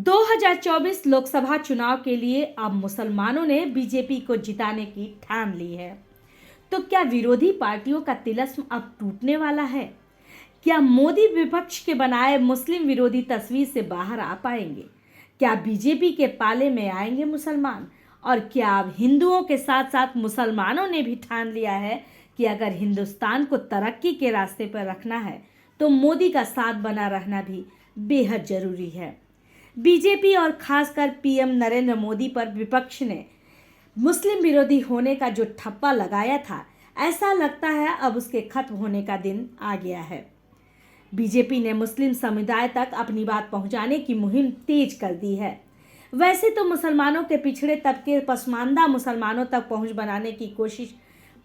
2024 लोकसभा चुनाव के लिए अब मुसलमानों ने बीजेपी को जिताने की ठान ली है। तो क्या विरोधी पार्टियों का तिलिस्म अब टूटने वाला है? क्या मोदी विपक्ष के बनाए मुस्लिम विरोधी तस्वीर से बाहर आ पाएंगे? क्या बीजेपी के पाले में आएंगे मुसलमान? और क्या अब हिंदुओं के साथ साथ मुसलमानों ने भी ठान लिया है कि अगर हिंदुस्तान को तरक्की के रास्ते पर रखना है तो मोदी का साथ बना रहना भी बेहद जरूरी है। बीजेपी और खासकर पीएम नरेंद्र मोदी पर विपक्ष ने मुस्लिम विरोधी होने का जो ठप्पा लगाया था, ऐसा लगता है अब उसके खत्म होने का दिन आ गया है। बीजेपी ने मुस्लिम समुदाय तक अपनी बात पहुंचाने की मुहिम तेज कर दी है। वैसे तो मुसलमानों के पिछड़े तबके पसमानदा मुसलमानों तक पहुंच बनाने की कोशिश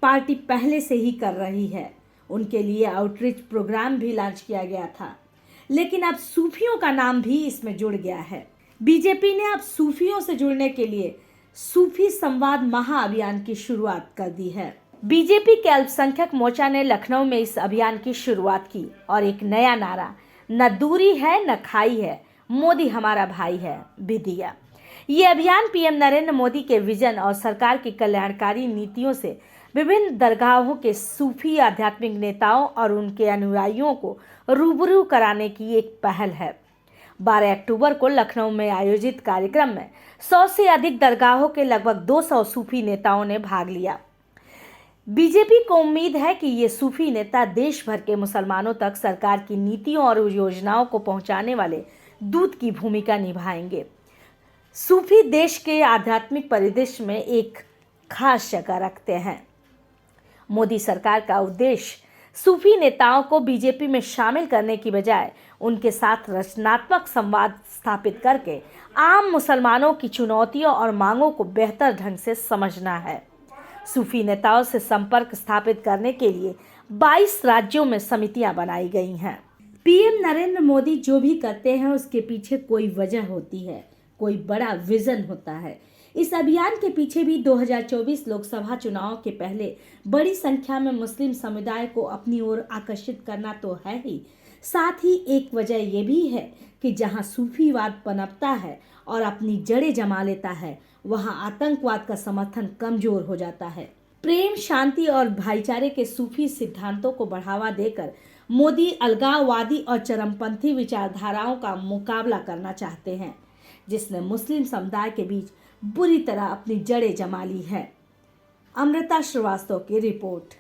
पार्टी पहले से ही कर रही है। उनके लिए आउटरीच प्रोग्राम भी लॉन्च किया गया था, लेकिन अब सूफियों का नाम भी इसमें जुड़ गया है। बीजेपी ने अब सूफियों से जुड़ने के लिए सूफी संवाद महाअभियान की शुरुआत कर दी है। बीजेपी के अल्पसंख्यक मोर्चा ने लखनऊ में इस अभियान की शुरुआत की और एक नया नारा, न दूरी है न खाई है, मोदी हमारा भाई है, भी दिया। ये अभियान पीएम नरेंद्र मोदी के विजन और सरकार की कल्याणकारी नीतियों से विभिन्न दरगाहों के सूफी आध्यात्मिक नेताओं और उनके अनुयायियों को रूबरू कराने की एक पहल है। 12 अक्टूबर को लखनऊ में आयोजित कार्यक्रम में 100 से अधिक दरगाहों के लगभग 200 सूफी नेताओं ने भाग लिया। बीजेपी को उम्मीद है कि ये सूफी नेता देश भर के मुसलमानों तक सरकार की नीतियों और योजनाओं को पहुंचाने वाले दूत की भूमिका निभाएंगे। सूफी देश के आध्यात्मिक परिदृश्य में एक खास जगह रखते हैं। मोदी सरकार का उद्देश्य सूफी नेताओं को बीजेपी में शामिल करने की बजाय उनके साथ रचनात्मक संवाद स्थापित करके आम मुसलमानों की चुनौतियों और मांगों को बेहतर ढंग से समझना है। सूफी नेताओं से संपर्क स्थापित करने के लिए 22 राज्यों में समितियां बनाई गई हैं। पीएम नरेंद्र मोदी जो भी करते हैं उसके पीछे कोई वजह होती है, कोई बड़ा विजन होता है। इस अभियान के पीछे भी 2024 लोकसभा चुनाव के पहले बड़ी संख्या में मुस्लिम समुदाय को अपनी ओर आकर्षित करना तो है ही, साथ ही एक वजह यह भी है कि जहां सूफीवाद पनपता है और अपनी जड़ें जमा लेता है, वहां आतंकवाद का समर्थन कमजोर हो जाता है। प्रेम, शांति और भाईचारे के सूफी सिद्धांतों को बढ़ावा देकर मोदी अलगाववादी और चरमपंथी विचारधाराओं का मुकाबला करना चाहते हैं, जिसने मुस्लिम समुदाय के बीच बुरी तरह अपनी जड़ें जमा ली है। अमृता श्रीवास्तव की रिपोर्ट।